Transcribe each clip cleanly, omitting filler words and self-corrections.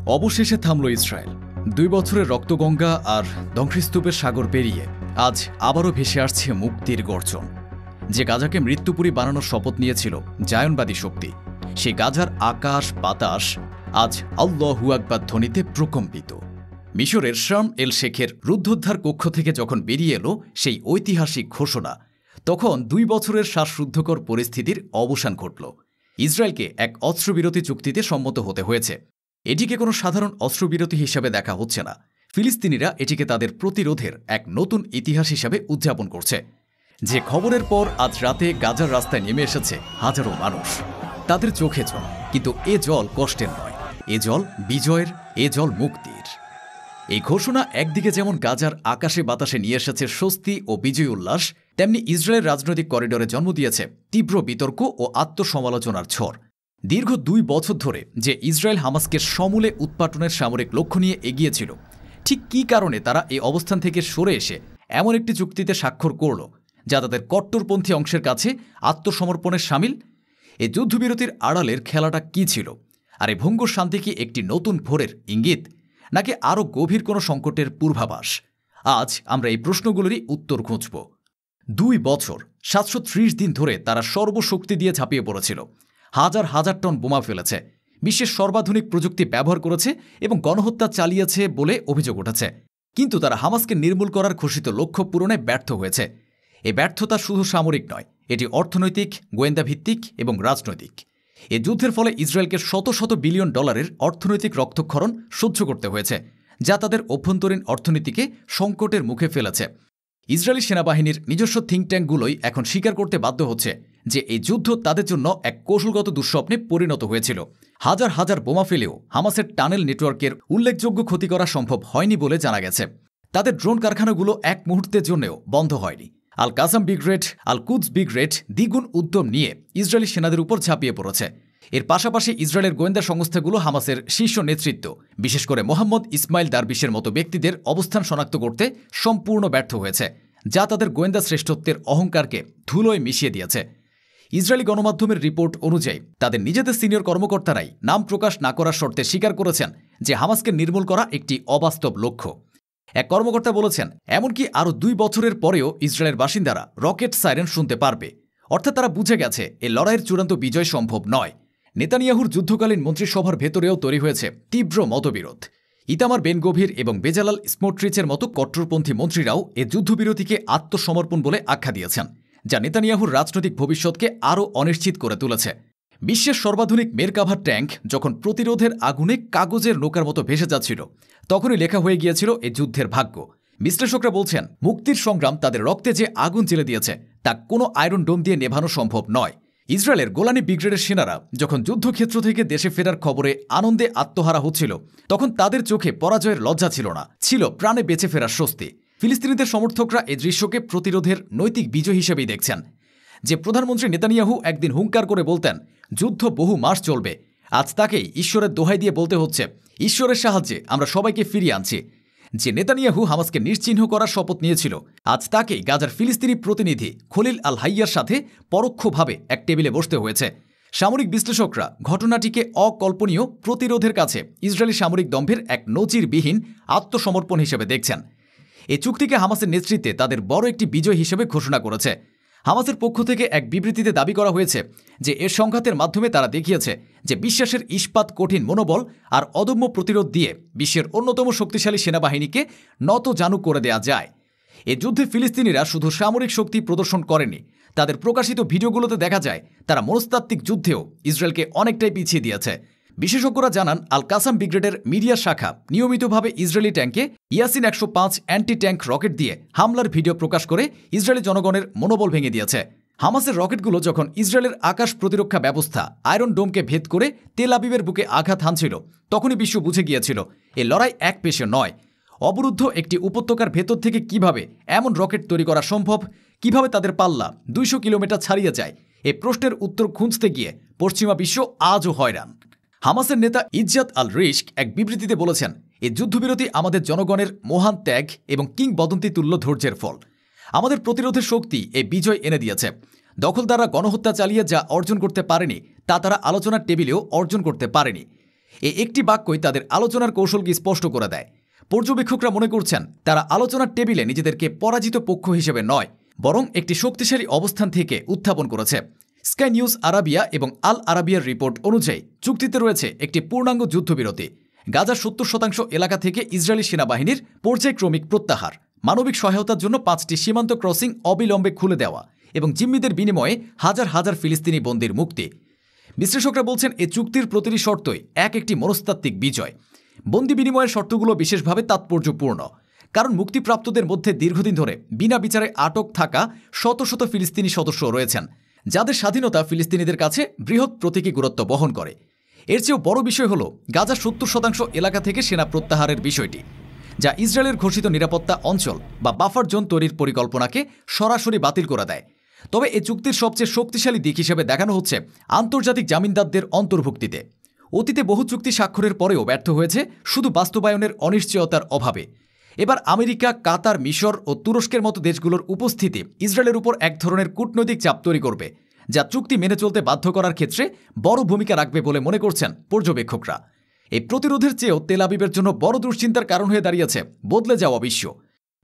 অবশেষে থামল ইসরায়েল। 2 বছরের রক্তগঙ্গা আর ধ্বংসস্তূপের সাগর পেরিয়ে আজ আবারও ভেসে আসছে মুক্তির গর্জন। যে গাজাকে মৃত্যুপুরী বানানোর শপথ নিয়েছিল জায়নবাদী শক্তি, সে গাজার আকাশ বাতাস আজ আল্লাহু আকবার ধ্বনিতে প্রকম্পিত। মিশরের শার্ম এল শেখের রুদ্ধোদ্ধার কক্ষ থেকে যখন বেরিয়ে এলো সেই ঐতিহাসিক ঘোষণা, তখন 2 বছরের শ্বাসরুদ্ধকর পরিস্থিতির অবসান ঘটল। ইসরায়েলকে এক অস্ত্রবিরতি চুক্তিতে সম্মত হতে হয়েছে। এটিকে কোনো সাধারণ অস্ত্রবিরতি হিসাবে দেখা হচ্ছে না। ফিলিস্তিনিরা এটিকে তাদের প্রতিরোধের এক নতুন ইতিহাস হিসাবে উদযাপন করছে। যে খবরের পর আজ রাতে গাজার রাস্তায় নেমে এসেছে হাজারো মানুষ, তাদের চোখে জল, কিন্তু এ জল কষ্টের নয়, এ জল বিজয়ের, এ জল মুক্তির। এই ঘোষণা একদিকে যেমন গাজার আকাশে বাতাসে নিয়ে এসেছে স্বস্তি ও বিজয় উল্লাস, তেমনি ইসরায়েলের রাজনৈতিক করিডোরে জন্ম দিয়েছে তীব্র বিতর্ক ও আত্মসমালোচনার ঝড়। দীর্ঘ 2 বছর ধরে যে ইসরায়েল হামাসকে সমূলে উৎপাটনের সামরিক লক্ষ্য নিয়ে এগিয়েছিল, ঠিক কী কারণে তারা এই অবস্থান থেকে সরে এসে এমন একটি চুক্তিতে স্বাক্ষর করল যা তাদের কট্টরপন্থী অংশের কাছে আত্মসমর্পণের শামিল? এই যুদ্ধবিরতির আড়ালের খেলাটা কী ছিল? আর এই ভঙ্গুর শান্তি কি একটি নতুন ভোরের ইঙ্গিত, নাকি আরও গভীর কোনো সংকটের পূর্বাভাস? আজ আমরা এই প্রশ্নগুলোরই উত্তর খুঁজব। 2 বছর 730 দিন ধরে তারা সর্বশক্তি দিয়ে ঝাঁপিয়ে পড়েছিল, হাজার হাজার টন বোমা ফেলেছে, বিশ্বের সর্বাধুনিক প্রযুক্তি ব্যবহার করেছে এবং গণহত্যা চালিয়েছে বলে অভিযোগ উঠেছে। কিন্তু তারা হামাসকে নির্মূল করার ঘোষিত লক্ষ্য পূরণে ব্যর্থ হয়েছে। এই ব্যর্থতা শুধু সামরিক নয়, এটি অর্থনৈতিক, গোয়েন্দা ভিত্তিক এবং রাজনৈতিক। এই যুদ্ধের ফলে ইসরায়েলকে শত শত বিলিয়ন ডলারের অর্থনৈতিক রক্তক্ষরণ সহ্য করতে হয়েছে, যা তাদের অভ্যন্তরীণ অর্থনীতিকে সংকটের মুখে ফেলেছে। ইসরায়েলি সেনাবাহিনীর নিজস্ব থিঙ্ক ট্যাঙ্কগুলোই এখন স্বীকার করতে বাধ্য হচ্ছে যে এই যুদ্ধ তাদের জন্য এক কৌশলগত দুঃস্বপ্নে পরিণত হয়েছিল। হাজার হাজার বোমা ফেলেও হামাসের টানেল নেটওয়ার্কের উল্লেখযোগ্য ক্ষতি করা সম্ভব হয়নি বলে জানা গেছে। তাদের ড্রোন কারখানাগুলো এক মুহূর্তের জন্যও বন্ধ হয়নি। আল কাসাম ব্রিগেড, আল কুদস ব্রিগেড দ্বিগুণ উদ্যম নিয়ে ইসরায়েলি সেনাদের উপর ঝাঁপিয়ে পড়েছে। এর পাশাপাশি ইসরায়েলের গোয়েন্দা সংস্থাগুলো হামাসের শীর্ষ নেতৃত্ব, বিশেষ করে মোহাম্মদ ইসমাইল দারবিশের মতো ব্যক্তিদের অবস্থান শনাক্ত করতে সম্পূর্ণ ব্যর্থ হয়েছে, যা তাদের গোয়েন্দা শ্রেষ্ঠত্বের অহংকারকে ধুলোয় মিশিয়ে দিয়েছে। ইসরায়েলি গণমাধ্যমের রিপোর্ট অনুযায়ী তাদের নিজেদের সিনিয়র কর্মকর্তারাই নাম প্রকাশ না করার শর্তে স্বীকার করেছেন যে হামাসকে নির্মূল করা একটি অবাস্তব লক্ষ্য। এক কর্মকর্তা বলেছেন, এমনকি আরও 2 বছরের পরেও ইসরায়েলের বাসিন্দারা রকেট সাইরেন শুনতে পারবে। অর্থাৎ তারা বুঝে গেছে এই লড়াইয়ের চূড়ান্ত বিজয় সম্ভব নয়। নেতানিয়াহুর যুদ্ধকালীন মন্ত্রিসভার ভেতরেও তৈরি হয়েছে তীব্র মতবিরোধ। ইতামার বেন গভীর এবং বেজালাল স্মোট্রিচের মতো কট্টরপন্থী মন্ত্রীরাও এ যুদ্ধবিরতিকে আত্মসমর্পণ বলে আখ্যা দিয়েছেন, যা নেতানিয়াহুর রাজনৈতিক ভবিষ্যৎকে আরও অনিশ্চিত করে তুলেছে। বিশ্বের সর্বাধুনিক মেরকাভা ট্যাঙ্ক যখন প্রতিরোধের আগুনে কাগজের নৌকার মতো ভেসে যাচ্ছিল, তখনই লেখা হয়ে গিয়েছিল এই যুদ্ধের ভাগ্য। বিশ্লেষকরা বলছেন, মুক্তির সংগ্রাম তাদের রক্তে যে আগুন জ্বেলে দিয়েছে তা কোনো আয়রন ডোম দিয়ে নেভানো সম্ভব নয়। ইসরায়েলের গোলানি ব্রিগেডের সেনারা যখন যুদ্ধক্ষেত্র থেকে দেশে ফেরার খবরে আনন্দে আত্মহারা হচ্ছিল, তখন তাদের চোখে পরাজয়ের লজ্জা ছিল না, ছিল প্রাণে বেঁচে ফেরার স্বস্তি। ফিলিস্তিনিদের সমর্থকরা এই দৃশ্যকে প্রতিরোধের নৈতিক বিজয় হিসেবেই দেখছেন। যে প্রধানমন্ত্রী নেতানিয়াহু একদিন হুঙ্কার করে বলতেন যুদ্ধ বহু মাস চলবে, আজ তাকেই ঈশ্বরের দোহাই দিয়ে বলতে হচ্ছে ঈশ্বরের সাহায্যে আমরা সবাইকে ফিরিয়ে আনছি। যে নেতানিয়াহু হামাসকে নিশ্চিহ্ন করার শপথ নিয়েছিল, আজ তাকেই গাজার ফিলিস্তিনি প্রতিনিধি খলিল আল হাইয়ার সাথে পরোক্ষভাবে এক টেবিলে বসতে হয়েছে। সামরিক বিশ্লেষকরা ঘটনাটিকে অকল্পনীয় প্রতিরোধের কাছে ইসরায়েলি সামরিক দম্ভের এক নজিরবিহীন আত্মসমর্পণ হিসেবে দেখছেন। এই চুক্তিকে হামাসের নেতৃত্বে তাদের বড় একটি বিজয় হিসেবে ঘোষণা করেছে। হামাসের পক্ষ থেকে এক বিবৃতিতে দাবি করা হয়েছে যে এর সংঘাতের মাধ্যমে তারা দেখিয়েছে যে বিশ্বাসের ইস্পাত কঠিন মনোবল আর অদম্য প্রতিরোধ দিয়ে বিশ্বের অন্যতম শক্তিশালী সেনাবাহিনীকে নতজানু করে দেয়া যায়। এ যুদ্ধে ফিলিস্তিনিরা শুধু সামরিক শক্তি প্রদর্শন করেনি, তাদের প্রকাশিত ভিডিওগুলোতে দেখা যায় তারা মনস্তাত্ত্বিক যুদ্ধেও ইসরায়েলকে অনেকটাই পিছিয়ে দিয়েছে। বিশেষজ্ঞরা জানান, আল কাসাম ব্রিগেডের মিডিয়া শাখা নিয়মিতভাবে ইসরায়েলি ট্যাঙ্কে ইয়াসিন 105 অ্যান্টি ট্যাঙ্ক রকেট দিয়ে হামলার ভিডিও প্রকাশ করে ইসরায়েলি জনগণের মনোবল ভেঙে দিয়েছে। হামাসের রকেটগুলো যখন ইসরায়েলের আকাশ প্রতিরক্ষা ব্যবস্থা আয়রন ডোমকে ভেদ করে তেল আবিবের বুকে আঘাত হানছিল, তখনই বিশ্ব বুঝে গিয়েছিল এ লড়াই এক পেশে নয়। অবরুদ্ধ একটি উপত্যকার ভেতর থেকে কিভাবে এমন রকেট তৈরি করা সম্ভব, কিভাবে তাদের পাল্লা 200 কিলোমিটার ছাড়িয়ে যায়, এ প্রশ্নের উত্তর খুঁজতে গিয়ে পশ্চিমা বিশ্ব আজও হয়রান। হামাসের নেতা ইজ্জাত আল রিস্ক এক বিবৃতিতে বলেছেন, এই যুদ্ধবিরতি আমাদের জনগণের মহান ত্যাগ এবং কিংবদন্তি তুল্য ধৈর্যের ফল। আমাদের প্রতিরোধের শক্তি এই বিজয় এনে দিয়েছে। দখলদাররা গণহত্যা চালিয়ে যা অর্জন করতে পারেনি তা তারা আলোচনার টেবিলেও অর্জন করতে পারেনি। এই একটি বাক্যই তাদের আলোচনার কৌশলকে স্পষ্ট করে দেয়। পর্যবেক্ষকরা মনে করছেন তারা আলোচনার টেবিলে নিজেদেরকে পরাজিত পক্ষ হিসেবে নয়, বরং একটি শক্তিশালী অবস্থান থেকে উত্থাপন করেছে। স্কাই নিউজ আরাবিয়া এবং আল আরাবিয়ার রিপোর্ট অনুযায়ী চুক্তিতে রয়েছে একটি পূর্ণাঙ্গ যুদ্ধবিরতি, গাজার 70% এলাকা থেকে ইসরায়েলি সেনাবাহিনীর পর্যায়ক্রমিক প্রত্যাহার, মানবিক সহায়তার জন্য 5টি সীমান্ত ক্রসিং অবিলম্বে খুলে দেওয়া এবং জিম্মিদের বিনিময়ে হাজার হাজার ফিলিস্তিনি বন্দীর মুক্তি। বিশ্লেষকরা বলছেন এই চুক্তির প্রতিটি শর্তই একটি মনস্তাত্ত্বিক বিজয়। বন্দি বিনিময়ের শর্তগুলো বিশেষভাবে তাৎপর্যপূর্ণ, কারণ মুক্তিপ্রাপ্তদের মধ্যে দীর্ঘদিন ধরে বিনা বিচারে আটক থাকা শত শত ফিলিস্তিনি সদস্য রয়েছেন, যাদের স্বাধীনতা ফিলিস্তিনিদের কাছে বৃহৎ প্রতীকী গুরুত্ব বহন করে। এর চেয়েও বড় বিষয় হল গাজার 70% এলাকা থেকে সেনা প্রত্যাহারের বিষয়টি, যা ইসরায়েলের ঘোষিত নিরাপত্তা অঞ্চল বা বাফার জোন তৈরির পরিকল্পনাকে সরাসরি বাতিল করে দেয়। তবে এই চুক্তির সবচেয়ে শক্তিশালী দিক হিসেবে দেখানো হচ্ছে আন্তর্জাতিক জামিনদারদের অন্তর্ভুক্তিতে। অতীতে বহু চুক্তি স্বাক্ষরের পরেও ব্যর্থ হয়েছে শুধু বাস্তবায়নের অনিশ্চয়তার অভাবে। এবার আমেরিকা, কাতার, মিশর ও তুরস্কের মতো দেশগুলোর উপস্থিতি ইসরায়েলের উপর এক ধরনের কূটনৈতিক চাপ তৈরি করবে, যা চুক্তি মেনে চলতে বাধ্য করার ক্ষেত্রে বড় ভূমিকা রাখবে বলে মনে করছেন পর্যবেক্ষকরা। এই প্রতিরোধের চেয়েও তেল আবিবের জন্য বড় দুশ্চিন্তার কারণ হয়ে দাঁড়িয়েছে বদলে যাওয়া বিশ্ব।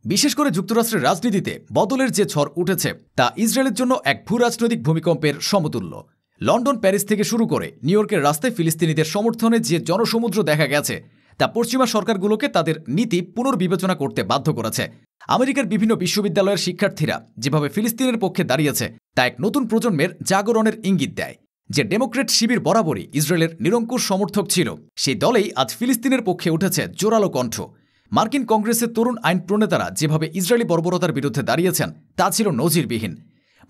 বিশেষ করে যুক্তরাষ্ট্রের রাজনীতিতে বদলের যে ঝড় উঠেছে তা ইসরায়েলের জন্য এক ভূরাজনৈতিক ভূমিকম্পের সমতুল্য। লন্ডন, প্যারিস থেকে শুরু করে নিউ ইয়র্কের রাস্তায় ফিলিস্তিনিদের সমর্থনে যে জনসমুদ্র দেখা গেছে তা পশ্চিমা সরকারগুলোকে তাদের নীতি পুনর্বিবেচনা করতে বাধ্য করেছে। আমেরিকার বিভিন্ন বিশ্ববিদ্যালয়ের শিক্ষার্থীরা যেভাবে ফিলিস্তিনের পক্ষে দাঁড়িয়েছে তা এক নতুন প্রজন্মের জাগরণের ইঙ্গিত দেয়। যে ডেমোক্রেট শিবির বরাবরই ইসরায়েলের নিরঙ্কুশ সমর্থক ছিল, সেই দলেই আজ ফিলিস্তিনের পক্ষে উঠেছে জোরালো কণ্ঠ। মার্কিন কংগ্রেসের তরুণ আইন প্রণেতারা যেভাবে ইসরায়েলি বর্বরতার বিরুদ্ধে দাঁড়িয়েছেন তা ছিল নজিরবিহীন।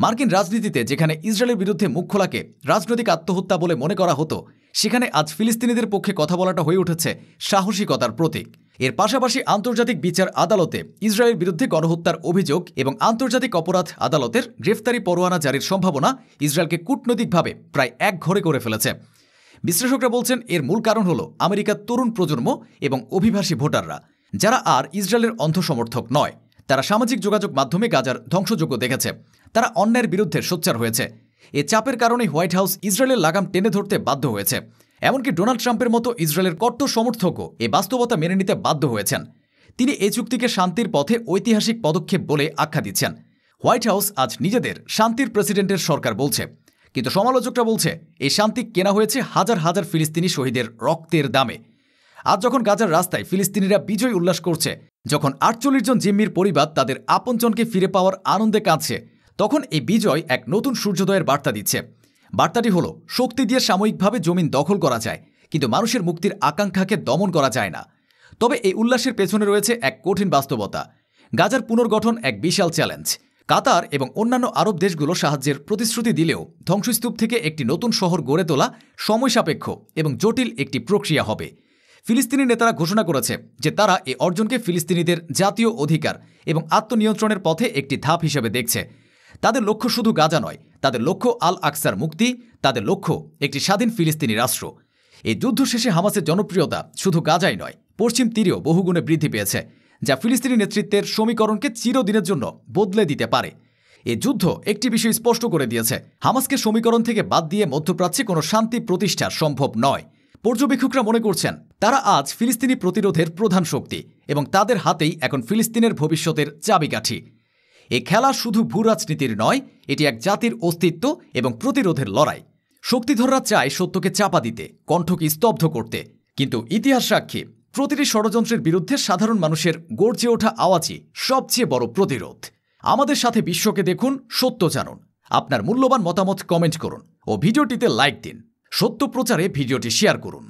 মার্কিন রাজনীতিতে যেখানে ইসরায়েলের বিরুদ্ধে মুখ খোলাকে রাজনৈতিক আত্মহত্যা বলে মনে করা হতো, সেখানে আজ ফিলিস্তিনিদের পক্ষে কথা বলাটা হয়ে উঠেছে সাহসিকতার প্রতীক। এর পাশাপাশি আন্তর্জাতিক বিচার আদালতে ইসরায়েলের বিরুদ্ধে গণহত্যার অভিযোগ এবং আন্তর্জাতিক অপরাধ আদালতের গ্রেফতারি পরোয়ানা জারির সম্ভাবনা ইসরায়েলকে কূটনৈতিকভাবে প্রায় একঘরে করে ফেলেছে। বিশ্লেষকরা বলছেন এর মূল কারণ হল আমেরিকার তরুণ প্রজন্ম এবং অভিবাসী ভোটাররা, যারা আর ইসরায়েলের অন্ধ সমর্থক নয়। তারা সামাজিক যোগাযোগ মাধ্যমে গাজার ধ্বংসযজ্ঞ দেখেছে, তারা অন্যায়ের বিরুদ্ধে সোচ্চার হয়েছে। এ চাপের কারণে হোয়াইট হাউস ইসরায়েলের লাগাম টেনে ধরতে বাধ্য হয়েছে। এমনকি ডোনাল্ড ট্রাম্পের মতো ইসরায়েলের কট্টর সমর্থকও এ বাস্তবতা মেনে নিতে বাধ্য হয়েছেন। তিনি এই চুক্তিকে শান্তির পথে ঐতিহাসিক পদক্ষেপ বলে আখ্যা দিচ্ছেন। হোয়াইট হাউস আজ নিজেদের শান্তির প্রেসিডেন্টের সরকার বলছে, কিন্তু সমালোচকরা বলছে এই শান্তি কেনা হয়েছে হাজার হাজার ফিলিস্তিনি শহীদের রক্তের দামে। আজ যখন গাজার রাস্তায় ফিলিস্তিনিরা বিজয় উল্লাস করছে, যখন 48 জন জিম্মির পরিবার তাদের আপনজনকে ফিরে পাওয়ার আনন্দে কাঁদছে, তখন এই বিজয় এক নতুন সূর্যোদয়ের বার্তা দিচ্ছে। বার্তাটি হলো শক্তি দিয়ে সাময়িকভাবে জমিন দখল করা যায়, কিন্তু মানুষের মুক্তির আকাঙ্ক্ষাকে দমন করা যায় না। তবে এই উল্লাসের পেছনে রয়েছে এক কঠিন বাস্তবতা। গাজার পুনর্গঠন এক বিশাল চ্যালেঞ্জ। কাতার এবং অন্যান্য আরব দেশগুলো সাহায্যের প্রতিশ্রুতি দিলেও ধ্বংসস্তূপ থেকে একটি নতুন শহর গড়ে তোলা সময় সাপেক্ষ এবং জটিল একটি প্রক্রিয়া হবে। ফিলিস্তিনি নেতারা ঘোষণা করেছে যে তারা এই অর্জনকে ফিলিস্তিনিদের জাতীয় অধিকার এবং আত্মনিয়ন্ত্রণের পথে একটি ধাপ হিসেবে দেখছে। তাদের লক্ষ্য শুধু গাজা নয়, তাদের লক্ষ্য আল আকসার মুক্তি, তাদের লক্ষ্য একটি স্বাধীন ফিলিস্তিনি রাষ্ট্র। এই যুদ্ধ শেষে হামাসের জনপ্রিয়তা শুধু গাজাই নয়, পশ্চিম তীরেও বহুগুণে বৃদ্ধি পেয়েছে, যা ফিলিস্তিনি নেতৃত্বের সমীকরণকে চিরদিনের জন্য বদলে দিতে পারে। এই যুদ্ধ একটি বিষয় স্পষ্ট করে দিয়েছে, হামাসকে সমীকরণ থেকে বাদ দিয়ে মধ্যপ্রাচ্যে কোনো শান্তি প্রতিষ্ঠা সম্ভব নয়। পর্যবেক্ষকরা মনে করছেন তারা আজ ফিলিস্তিনি প্রতিরোধের প্রধান শক্তি এবং তাদের হাতেই এখন ফিলিস্তিনের ভবিষ্যতের চাবিকাঠি। এই খেলা শুধু ভূরাজনীতির নয়, এটি এক জাতির অস্তিত্ব এবং প্রতিরোধের লড়াই। শক্তিধররা চায় সত্যকে চাপা দিতে, কণ্ঠকে স্তব্ধ করতে, কিন্তু ইতিহাস সাক্ষী প্রতিটি ষড়যন্ত্রের বিরুদ্ধে সাধারণ মানুষের গর্জে ওঠা আওয়াজই সবচেয়ে বড় প্রতিরোধ। আমাদের সাথে বিশ্বকে দেখুন, সত্য জানুন। আপনার মূল্যবান মতামত কমেন্ট করুন ও ভিডিওটিতে লাইক দিন। সত্য প্রচারে ভিডিওটি শেয়ার করুন।